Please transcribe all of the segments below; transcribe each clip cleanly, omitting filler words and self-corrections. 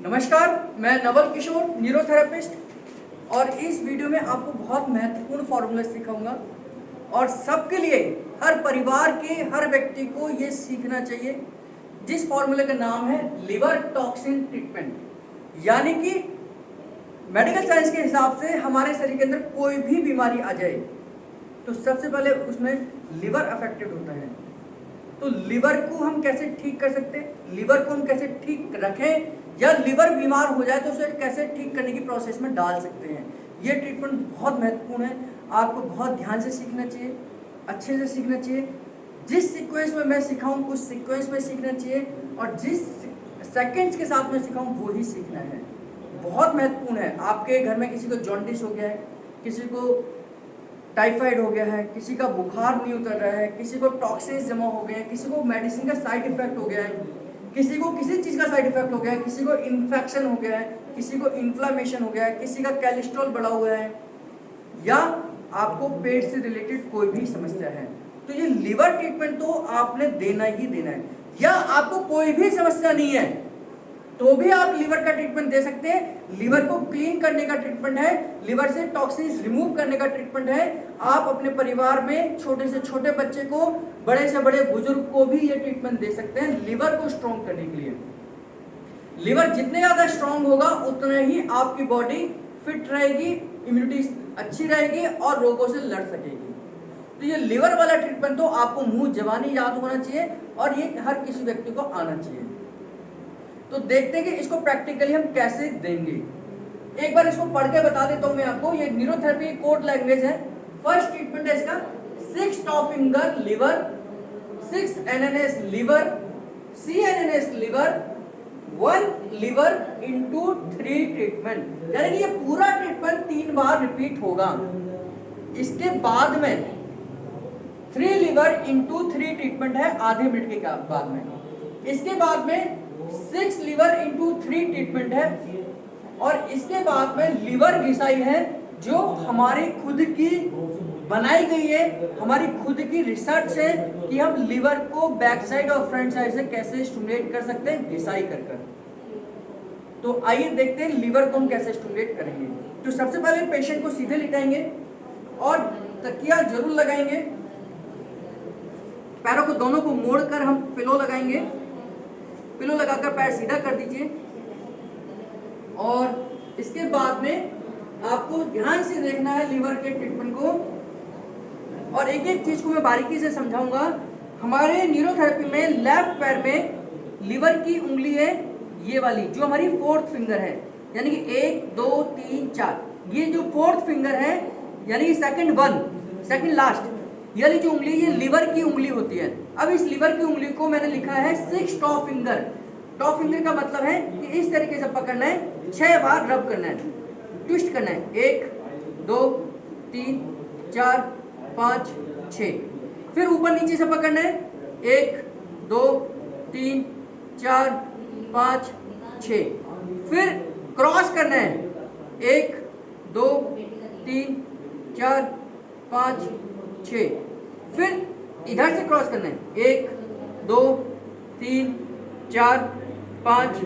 नमस्कार, मैं नवल किशोर न्यूरोथेरेपिस्ट और इस वीडियो में आपको बहुत महत्वपूर्ण फॉर्मूला सिखाऊंगा और सबके लिए, हर परिवार के हर व्यक्ति को ये सीखना चाहिए, जिस फॉर्मूले का नाम है लिवर टॉक्सिन ट्रीटमेंट। यानी कि मेडिकल साइंस के हिसाब से हमारे शरीर के अंदर कोई भी बीमारी आ जाए तो सबसे पहले उसमें लिवर अफेक्टेड होता है। तो लिवर को हम कैसे ठीक कर सकते हैं, लिवर को हम कैसे ठीक रखें, या लिवर बीमार हो जाए तो उसे कैसे ठीक करने की प्रोसेस में डाल सकते हैं। ये ट्रीटमेंट बहुत महत्वपूर्ण है, आपको बहुत ध्यान से सीखना चाहिए, अच्छे से सीखना चाहिए। जिस सीक्वेंस में मैं सिखाऊं उस सीक्वेंस में सीखना चाहिए और जिस सेकंड्स के साथ में सिखाऊं वो ही सीखना है। बहुत महत्वपूर्ण है। आपके घर में किसी को जॉन्डिस हो गया है, किसी को टाइफाइड हो गया है, किसी का बुखार नहीं उतर रहा है, किसी को टॉक्सिन्स जमा हो गए हैं, किसी को मेडिसिन का साइड इफेक्ट हो गया है, किसी को किसी चीज़ का साइड इफेक्ट हो गया है, किसी को इन्फेक्शन हो गया है, किसी को इन्फ्लामेशन हो गया है, किसी का कोलेस्ट्रॉल बढ़ा हुआ है, या आपको पेट से रिलेटेड कोई भी समस्या है, तो ये लिवर ट्रीटमेंट तो आपने देना ही देना है। या आपको कोई भी समस्या नहीं है तो भी आप लिवर का ट्रीटमेंट दे सकते हैं। लिवर को क्लीन करने का ट्रीटमेंट है, लिवर से टॉक्सिन्स रिमूव करने का ट्रीटमेंट है। आप अपने परिवार में छोटे से छोटे बच्चे को, बड़े से बड़े बुजुर्ग को भी ये ट्रीटमेंट दे सकते हैं लिवर को स्ट्रॉन्ग करने के लिए। लिवर जितने ज़्यादा स्ट्रॉन्ग होगा उतने ही आपकी बॉडी फिट रहेगी, इम्यूनिटी अच्छी रहेगी और रोगों से लड़ सकेगी। तो ये लिवर वाला ट्रीटमेंट तो आपको मुंह जबानी याद होना चाहिए और ये हर किसी व्यक्ति को आना चाहिए। तो देखते हैं कि इसको प्रैक्टिकली हम कैसे देंगे। एक बार इसको पढ़ के बता देता हूं मैं आपको। ये न्यूरोथेरेपी कोड लैंग्वेज है। फर्स्ट ट्रीटमेंट है इसका 6 top finger liver, 6 NNS liver, CNNS liver, 1 liver into 3 treatment. यानी कि ये पूरा ट्रीटमेंट 3 बार रिपीट होगा। इसके बाद में 3 लिवर इंटू 3 ट्रीटमेंट है आधे मिनट के बाद में। इसके बाद में 6 लिवर इंटू 3 ट्रीटमेंट है और इसके बाद में लिवर घिसाई है, जो हमारी खुद की बनाई गई है, हमारी खुद की रिसर्च है कि हम लिवर को बैक साइड और फ्रंट साइड से कैसे स्टिमुलेट कर सकते हैं घिसाई कर कर। तो आइए देखते हैं लिवर को हम कैसे स्टिमुलेट करेंगे। तो सबसे पहले पेशेंट को सीधे लिटाएंगे और तकिया जरूर लगाएंगे। पैरों को दोनों को मोड़कर हम पिलो लगाएंगे। पिलो लगाकर पैर सीधा कर दीजिए और इसके बाद में आपको ध्यान से देखना है लिवर के ट्रीटमेंट को। और एक एक चीज को मैं बारीकी से समझाऊंगा। हमारे न्यूरोथेरेपी में लेफ्ट पैर में लिवर की उंगली है ये वाली, जो हमारी 4th फिंगर है, यानी कि 1 2 3 4। ये जो 4th फिंगर है यानी कि सेकंड लास्ट यानी जो उंगली, ये लिवर की उंगली होती है। अब इस लिवर की उंगली को मैंने लिखा है 6 टॉप फिंगर। टॉप फिंगर का मतलब है कि इस तरीके से पकड़ना है, 6 बार रब करना है, ट्विस्ट करना है। 1 2 3 4 5 6। फिर ऊपर नीचे से पकड़ना है, 1 2 3 4 5 6। फिर क्रॉस करना है, 1 2 3 4 5 6। फिर इधर से क्रॉस करना है, 1 2 3 4 5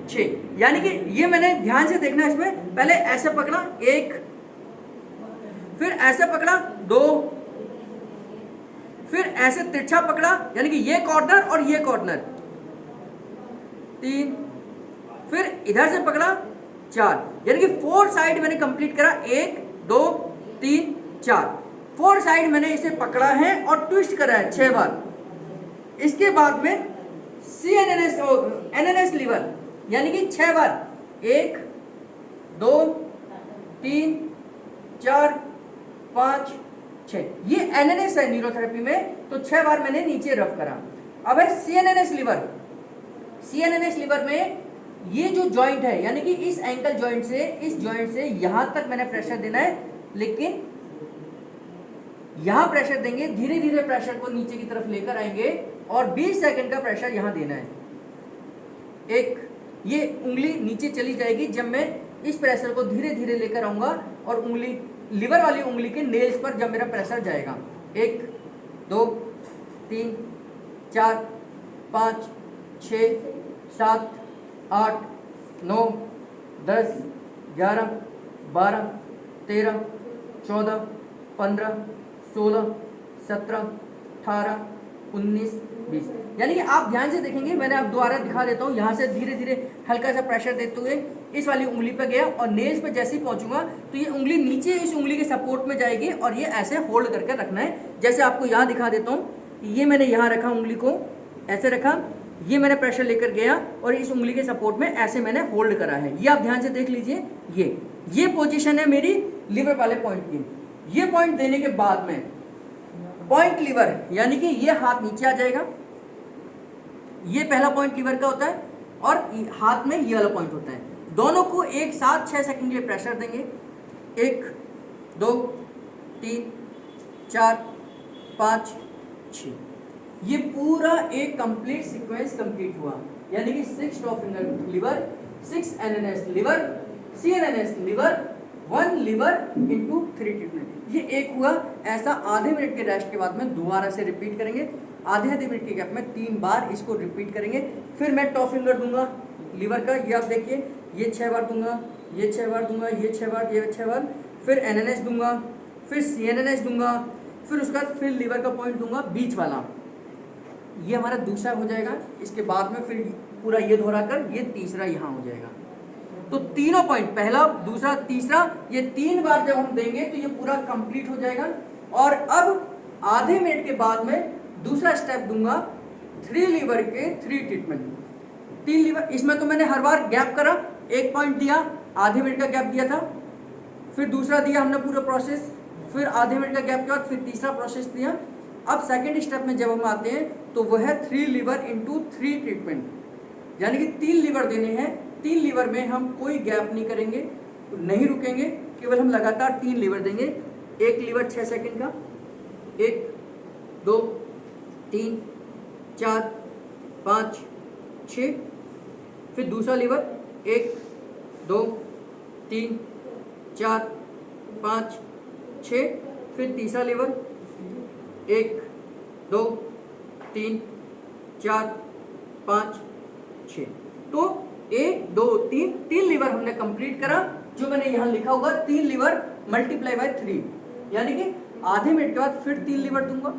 6। यानी कि ये मैंने ध्यान से देखना है। इसमें पहले ऐसे पकड़ा 1, फिर ऐसे पकड़ा 2, फिर ऐसे तिरछा पकड़ा यानी कि ये कॉर्नर और ये कॉर्नर 3, फिर इधर से पकड़ा 4। यानी कि 4 साइड मैंने कंप्लीट करा, 1 2 3 4। 4 साइड मैंने इसे पकड़ा है और ट्विस्ट करा है 6 बार। इसके बाद में एनएनएस लिवर यानी कि 6 बार, 1 2 3 4 5 6। ये एनएनएस है न्यूरोथेरेपी में, तो 6 बार मैंने नीचे रब करा। अब है सीएनएनएस लिवर। सीएनएनएस लिवर में ये जो जॉइंट है यानी कि इस एंकल जॉइंट से इस जॉइंट से यहां तक मैंने प्रेशर देना है, लेकिन यहां प्रेशर देंगे, धीरे धीरे प्रेशर को नीचे की तरफ लेकर आएंगे और 20 सेकंड का प्रेशर यहां देना है। ये उंगली नीचे चली जाएगी जब मैं इस प्रेशर को धीरे धीरे लेकर आऊंगा और उंगली, लिवर वाली उंगली के नेल्स पर जब मेरा प्रेशर जाएगा, 1 2 3 4 5 6 7 8 9 10 11 12 13 14 15 16 17 18 19 20। यानी कि आप ध्यान से देखेंगे, मैंने आप दोबारा दिखा देता हूँ। यहाँ से धीरे धीरे हल्का सा प्रेशर देते हुए इस वाली उंगली पर गया और नेल्स पे जैसे ही पहुँचूंगा तो ये उंगली नीचे इस उंगली के सपोर्ट में जाएगी और ये ऐसे होल्ड करके रखना है। जैसे आपको यहाँ दिखा देता हूँ, ये मैंने यहाँ रखा, उंगली को ऐसे रखा, ये मैंने प्रेशर लेकर गया और इस उंगली के सपोर्ट में ऐसे मैंने होल्ड करा है। ये आप ध्यान से देख लीजिए, ये पोजीशन है मेरी लिवर वाले पॉइंट की। ये पॉइंट देने के बाद में पॉइंट लीवर, यानी कि ये हाथ नीचे आ जाएगा, ये पहला पॉइंट लीवर का होता है और हाथ में ये वाला पॉइंट होता है। दोनों को एक साथ 6 सेकंड के लिए प्रेशर देंगे। 1 2 3 4 5 6। ये पूरा एक कंप्लीट सीक्वेंस कंप्लीट हुआ, यानी कि 6 top finger liver, 6 NNS liver, CNNS liver, 1 liver into 3 treatment. ये एक हुआ। ऐसा आधे मिनट के रेस्ट के बाद में दोबारा से रिपीट करेंगे। आधे मिनट के गैप में 3 बार इसको रिपीट करेंगे। फिर मैं टॉप फिंगर दूंगा लीवर का, ये आप देखिए, ये 6 बार दूंगा, ये 6 बार दूंगा, ये 6 बार, ये 6 बार। फिर एनएनएस दूंगा, फिर सीएनएनएस दूंगा, फिर उसके बाद फिर लीवर का पॉइंट दूंगा बीच वाला। ये हमारा दूसरा हो जाएगा। इसके बाद में फिर पूरा ये दोहराकर ये तीसरा यहाँ हो जाएगा। तो तीनों पॉइंट, पहला, दूसरा, तीसरा, ये 3 बार जब हम देंगे तो ये पूरा कंप्लीट हो जाएगा। और अब आधे मिनट के बाद में दूसरा स्टेप दूंगा 3 लीवर के 3 ट्रीटमेंट। 3 लीवर, इसमें तो मैंने हर बार गैप करा, एक पॉइंट दिया, आधे मिनट का गैप दिया था, फिर दूसरा दिया हमने पूरा प्रोसेस, फिर आधे मिनट का गैप के बाद फिर तीसरा प्रोसेस दिया। अब सेकेंड स्टेप में जब हम आते हैं तो वह है 3 लीवर इंटू 3 ट्रीटमेंट, यानी कि 3 लीवर देने हैं। 3 लीवर में हम कोई गैप नहीं करेंगे, नहीं रुकेंगे, केवल हम लगातार 3 लीवर देंगे। एक लीवर 6 सेकंड का, 1 2 3 4 5 6। फिर दूसरा लीवर 1 2 3 4 5 6। फिर तीसरा लीवर 1 2 3 4 5 6। तो 1 2 3 लीवर हमने कंप्लीट करा। जो मैंने यहाँ लिखा होगा 3 लीवर मल्टीप्लाई बाय 3, यानी कि आधे मिनट के बाद फिर 3 लीवर दूंगा,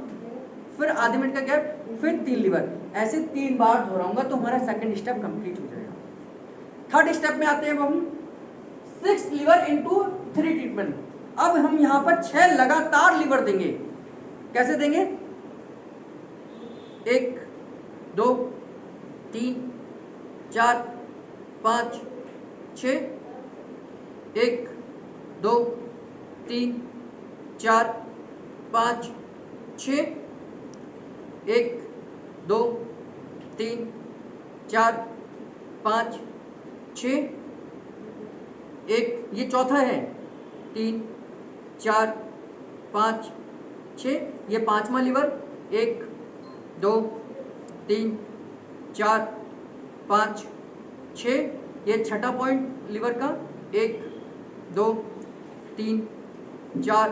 फिर आधे मिनट का गैप, फिर 3 लीवर, ऐसे 3 बार दोहराऊंगा तो हमारा सेकंड स्टेप कंप्लीट हो जाएगा। थर्ड स्टेप में आते हैं हम 6 लीवर इंटू 3 ट्रीटमेंट। अब हम यहाँ पर 6 लगातार लीवर देंगे। कैसे देंगे? 1 2 3 4 5 6। 1 2 3 4 5 6। 1 2 3 4 5 6। एक ये चौथा है, 3 4 5 6। ये पांचवा लीवर, 1 2 3 4 5 6। ये छठा पॉइंट लीवर का, 1 2 3 4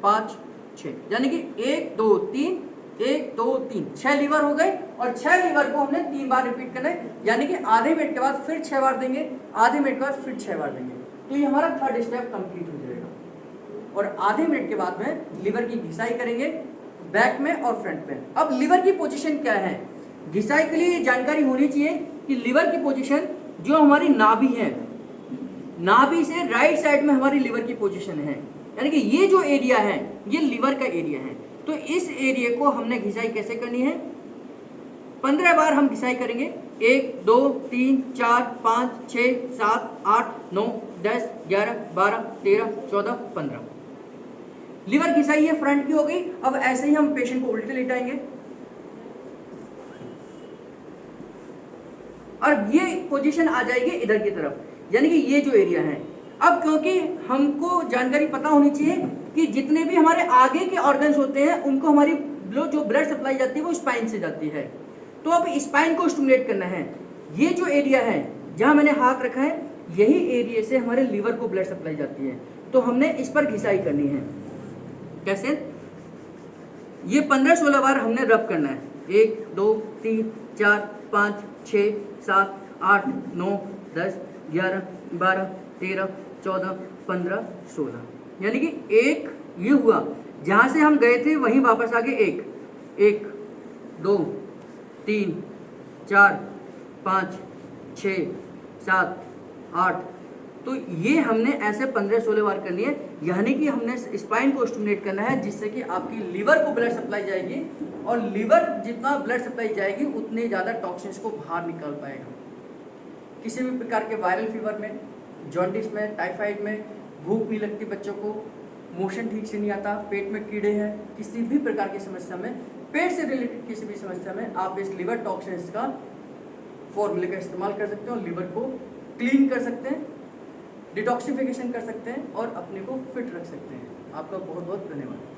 5 6, यानी कि 1 2 3 1 2 3 6 लीवर हो गए। और 6 लीवर को हमने 3 बार रिपीट करना है, यानी कि आधे मिनट के बाद फिर 6 बार देंगे, आधे मिनट के बाद फिर 6 बार देंगे। तो ये हमारा थर्ड स्टेप कंप्लीट हो जाएगा। और आधे मिनट के बाद में लीवर की घिसाई करेंगे बैक में और फ्रंट में। अब लीवर की पोजीशन क्या है, घिसाई के लिए जानकारी होनी चाहिए कि लीवर की पोजीशन जो हमारी नाभि है, नाभि से राइट साइड में हमारी लीवर की पोजीशन है, यानी कि ये जो एरिया है ये लीवर का एरिया है। तो इस एरिया को हमने घिसाई कैसे करनी है, 15 बार हम घिसाई करेंगे। 1 2 3 4 5 6 7 8 9 10 11 12 13 14 15। लीवर घिसाई है फ्रंट की हो गई। अब ऐसे ही हम पेशेंट को उल्टे लेटाएंगे और ये पोजीशन आ जाएगी इधर की तरफ, यानी कि ये जो एरिया है। अब क्योंकि हमको जानकारी पता होनी चाहिए कि जितने भी हमारे आगे के ऑर्गन्स होते हैं उनको हमारी जो ब्लड सप्लाई जाती है वो स्पाइन से जाती है। तो अब स्पाइन को स्टिमुलेट करना है। ये जो एरिया है जहां मैंने हाथ रखा है, यही एरिया से हमारे लीवर को ब्लड सप्लाई जाती है। तो हमने इस पर घिसाई करनी है। कैसे? ये 15-16 बार हमने रब करना है। 1 2 3 4 5 6 7 8 9 10, 11, 12, 13, 14, 15, 16, यानी कि एक ये हुआ, जहाँ से हम गए थे वहीं वापस आ गए 1, 2, 3, 4, 5, 6, 7, 8। तो ये हमने ऐसे 15-16 बार करनी है, यानी कि हमने स्पाइन को स्टिमुलेट करना है, जिससे कि आपकी लीवर को ब्लड सप्लाई जाएगी, और लीवर जितना ब्लड सप्लाई जाएगी उतने ज़्यादा टॉक्सिन्स को बाहर निकाल पाएगा। किसी भी प्रकार के वायरल फीवर में, जॉन्डिस में, टाइफाइड में, भूख नहीं लगती बच्चों को, मोशन ठीक से नहीं आता, पेट में कीड़े हैं, किसी भी प्रकार की समस्या में, पेट से रिलेटेड किसी भी समस्या में आप इस लिवर टॉक्सिन्स का फॉर्मूले का इस्तेमाल कर सकते हो, लिवर को क्लीन कर सकते हैं, डिटॉक्सिफिकेशन कर सकते हैं और अपने को फिट रख सकते हैं। आपका बहुत बहुत धन्यवाद।